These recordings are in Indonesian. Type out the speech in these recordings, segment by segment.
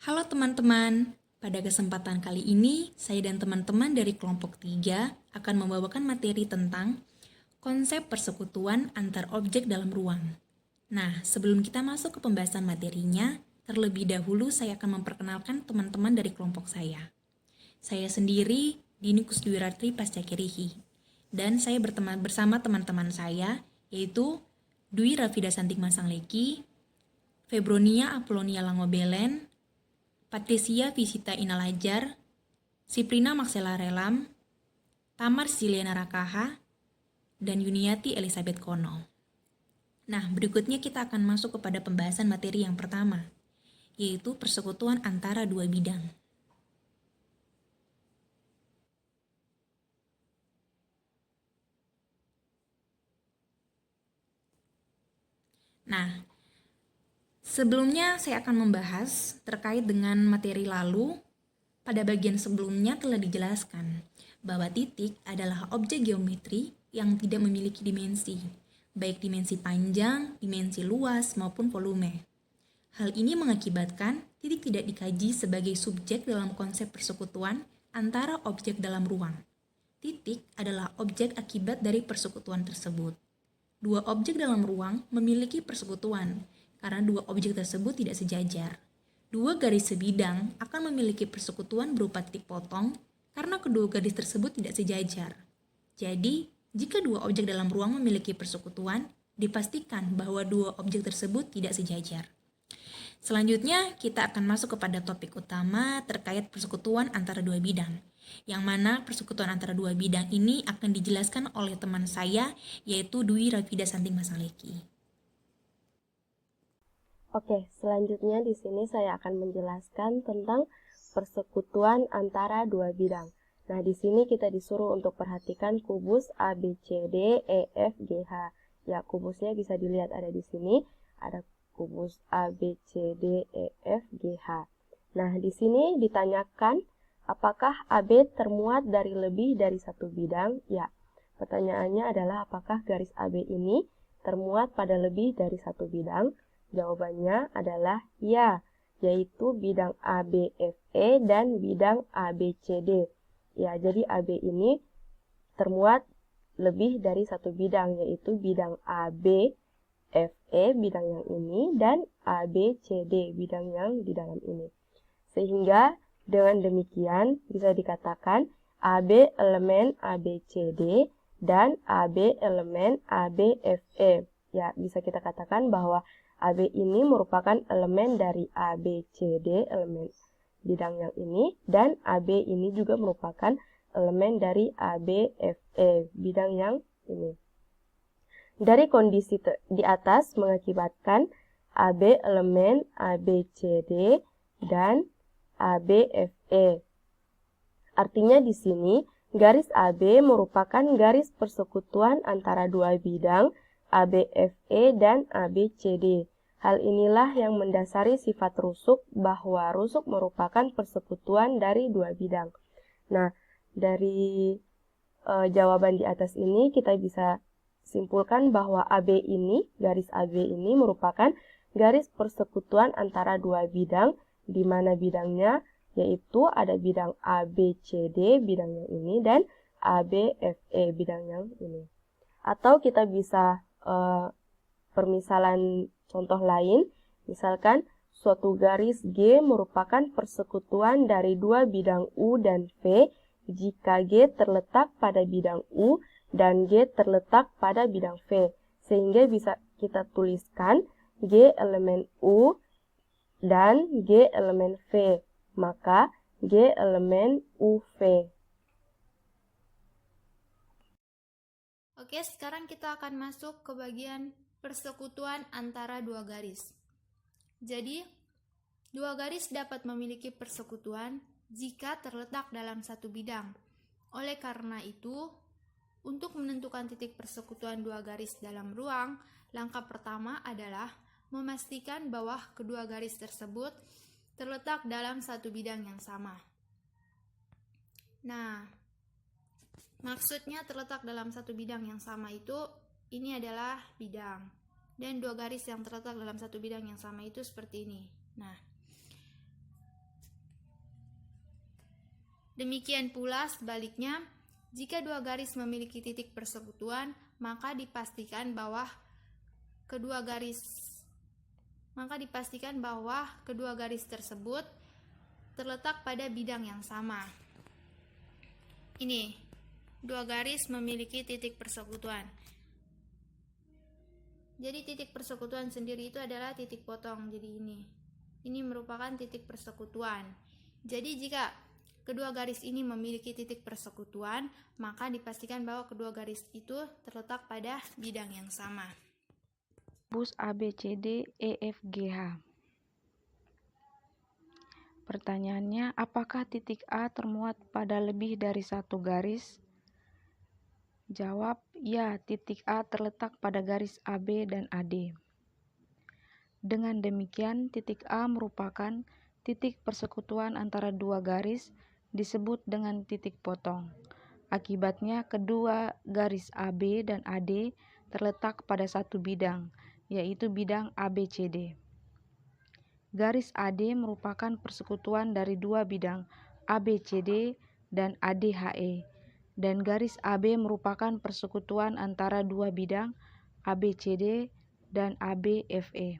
Halo teman-teman, pada kesempatan kali ini saya dan teman-teman dari kelompok 3 akan membawakan materi tentang konsep persekutuan antar objek dalam ruang. Nah, sebelum kita masuk ke pembahasan materinya, terlebih dahulu saya akan memperkenalkan teman-teman dari kelompok saya. Saya sendiri Dini Kusdwiratri Pascakirihi, dan saya berteman bersama teman-teman saya, yaitu Dwi Rafida Santik Masangleki, Febronia Apolonia Langobelen, Patricia Visita Inalajar, Siprina Maksela Relam, Tamar Siliana Rakaha, dan Yuniati Elizabeth Kono. Nah, berikutnya kita akan masuk kepada pembahasan materi yang pertama, yaitu persekutuan antara dua bidang. Nah, sebelumnya saya akan membahas terkait dengan materi lalu. Pada bagian sebelumnya telah dijelaskan bahwa titik adalah objek geometri yang tidak memiliki dimensi, baik dimensi panjang, dimensi luas, maupun volume. Hal ini mengakibatkan titik tidak dikaji sebagai subjek dalam konsep persekutuan antara objek dalam ruang. Titik adalah objek akibat dari persekutuan tersebut. Dua objek dalam ruang memiliki persekutuan karena dua objek tersebut tidak sejajar. Dua garis sebidang akan memiliki persekutuan berupa titik potong karena kedua garis tersebut tidak sejajar. Jadi, jika dua objek dalam ruang memiliki persekutuan, dipastikan bahwa dua objek tersebut tidak sejajar. Selanjutnya, kita akan masuk kepada topik utama terkait persekutuan antara dua bidang, yang mana persekutuan antara dua bidang ini akan dijelaskan oleh teman saya, yaitu Dwi Rafida Santing Masangleki. Oke, selanjutnya di sini saya akan menjelaskan tentang persekutuan antara dua bidang. Nah, di sini kita disuruh untuk perhatikan kubus ABCD, EFGH. Ya, kubusnya bisa dilihat ada di sini, ada kubus ABCD, EFGH. Nah, di sini ditanyakan apakah AB termuat dari lebih dari satu bidang? Ya, pertanyaannya adalah apakah garis AB ini termuat pada lebih dari satu bidang? Jawabannya adalah ya, yaitu bidang ABFE dan bidang ABCD. Ya, jadi AB ini termuat lebih dari satu bidang, yaitu bidang ABFE, bidang yang ini, dan ABCD, bidang yang di dalam ini. Sehingga dengan demikian bisa dikatakan AB elemen ABCD dan AB elemen ABFE. Ya, bisa kita katakan bahwa AB ini merupakan elemen dari ABCD, elemen bidang yang ini, dan AB ini juga merupakan elemen dari ABFE, bidang yang ini. Dari kondisi di atas mengakibatkan AB elemen ABCD dan ABFE. Artinya di sini garis AB merupakan garis persekutuan antara dua bidang ABFE dan ABCD. Hal inilah yang mendasari sifat rusuk bahwa rusuk merupakan persekutuan dari dua bidang. Nah, dari jawaban di atas ini kita bisa simpulkan bahwa AB ini, garis AB ini merupakan garis persekutuan antara dua bidang, di mana bidangnya yaitu ada bidang ABCD, bidang yang ini, dan ABFE, bidang yang ini. Atau kita bisa permisalan contoh lain, misalkan suatu garis G merupakan persekutuan dari dua bidang U dan V jika G terletak pada bidang U dan G terletak pada bidang V. Sehingga bisa kita tuliskan G elemen U dan G elemen V. Maka G elemen UV. Oke, sekarang kita akan masuk ke bagian persekutuan antara dua garis. Jadi, dua garis dapat memiliki persekutuan jika terletak dalam satu bidang. Oleh karena itu, untuk menentukan titik persekutuan dua garis dalam ruang, langkah pertama adalah memastikan bahwa kedua garis tersebut terletak dalam satu bidang yang sama. Nah, maksudnya terletak dalam satu bidang yang sama itu, ini adalah bidang. Dan dua garis yang terletak dalam satu bidang yang sama itu seperti ini. Nah, Demikian pula sebaliknya, jika dua garis memiliki titik persekutuan, maka dipastikan bahwa kedua garis tersebut terletak pada bidang yang sama. Ini, dua garis memiliki titik persekutuan. Jadi titik persekutuan sendiri itu adalah titik potong. Jadi ini merupakan titik persekutuan. Jadi jika kedua garis ini memiliki titik persekutuan, maka dipastikan bahwa kedua garis itu terletak pada bidang yang sama. Kubus ABCD EFGH. Pertanyaannya, apakah titik A termuat pada lebih dari satu garis? Jawab, ya, titik A terletak pada garis AB dan AD. Dengan demikian, titik A merupakan titik persekutuan antara dua garis disebut dengan titik potong. Akibatnya, kedua garis AB dan AD terletak pada satu bidang, yaitu bidang ABCD. Garis AD merupakan persekutuan dari dua bidang ABCD dan ADHE, dan garis AB merupakan persekutuan antara dua bidang ABCD dan ABFE.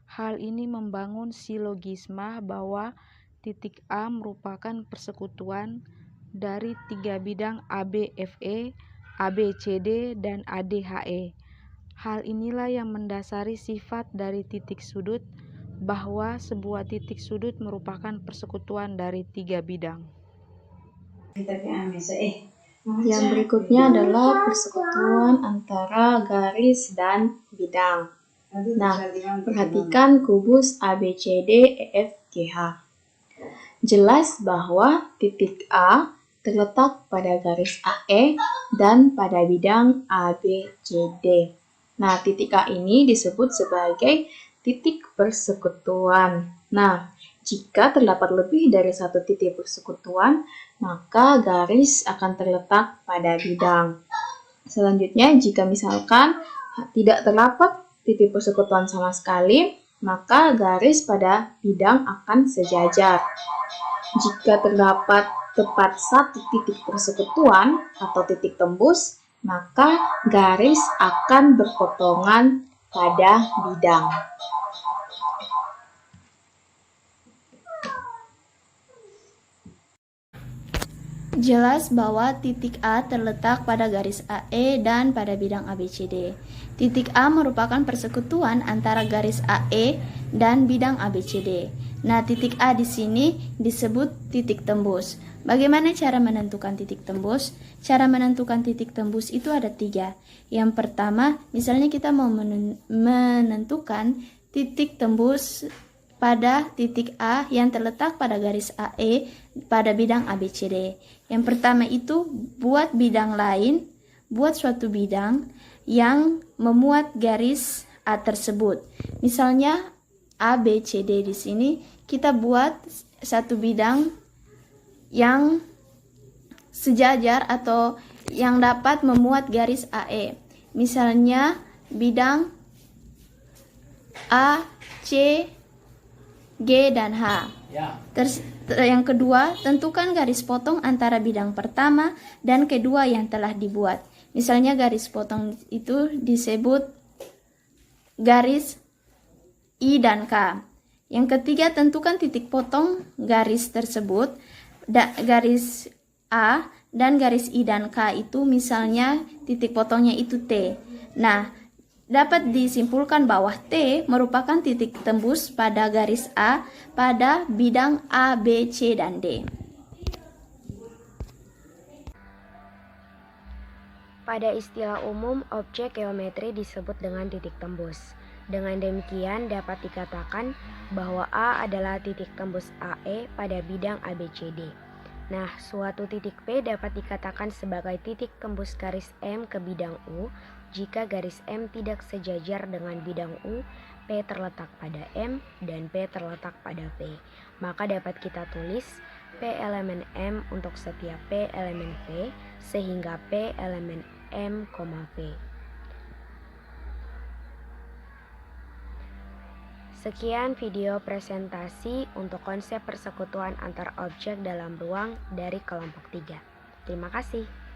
Hal ini membangun silogisma bahwa titik A merupakan persekutuan dari tiga bidang ABFE, ABCD, dan ADHE. Hal inilah yang mendasari sifat dari titik sudut, bahwa sebuah titik sudut merupakan persekutuan dari tiga bidang. Yang berikutnya adalah persekutuan antara garis dan bidang. Nah, perhatikan kubus ABCD EFGH. Jelas bahwa titik A terletak pada garis AE dan pada bidang ABCD. Nah, titik A ini disebut sebagai titik persekutuan. Nah, jika terdapat lebih dari satu titik persekutuan, maka garis akan terletak pada bidang. Selanjutnya, jika misalkan tidak terdapat titik persekutuan sama sekali, maka garis pada bidang akan sejajar. Jika terdapat tepat satu titik persekutuan atau titik tembus, maka garis akan berpotongan pada bidang. Jelas bahwa titik A terletak pada garis AE dan pada bidang ABCD. Titik A merupakan persekutuan antara garis AE dan bidang ABCD. Nah, titik A di sini disebut titik tembus. Bagaimana cara menentukan titik tembus? Cara menentukan titik tembus itu ada 3. Yang pertama, misalnya kita mau menentukan titik tembus pada titik A yang terletak pada garis AE pada bidang ABCD. Yang pertama itu buat suatu bidang yang memuat garis A tersebut. Misalnya ABCD di sini kita buat satu bidang yang sejajar atau yang dapat memuat garis AE. Misalnya bidang A, C, G, dan H. Yang kedua, tentukan garis potong antara bidang pertama dan kedua yang telah dibuat. Misalnya garis potong itu disebut garis I dan K. Yang ketiga, tentukan titik potong garis tersebut, garis A dan garis I dan K itu misalnya titik potongnya itu T. Nah, dapat disimpulkan bahwa T merupakan titik tembus pada garis A pada bidang A, B, C, dan D. Pada istilah umum, objek geometri disebut dengan titik tembus. Dengan demikian dapat dikatakan bahwa A adalah titik tembus AE pada bidang ABCD. Nah, suatu titik P dapat dikatakan sebagai titik tembus garis M ke bidang U jika garis M tidak sejajar dengan bidang U, P terletak pada M dan P terletak pada P. Maka dapat kita tulis P elemen M untuk setiap P elemen P sehingga P elemen M, P. Sekian video presentasi untuk konsep persekutuan antar objek dalam ruang dari kelompok 3. Terima kasih.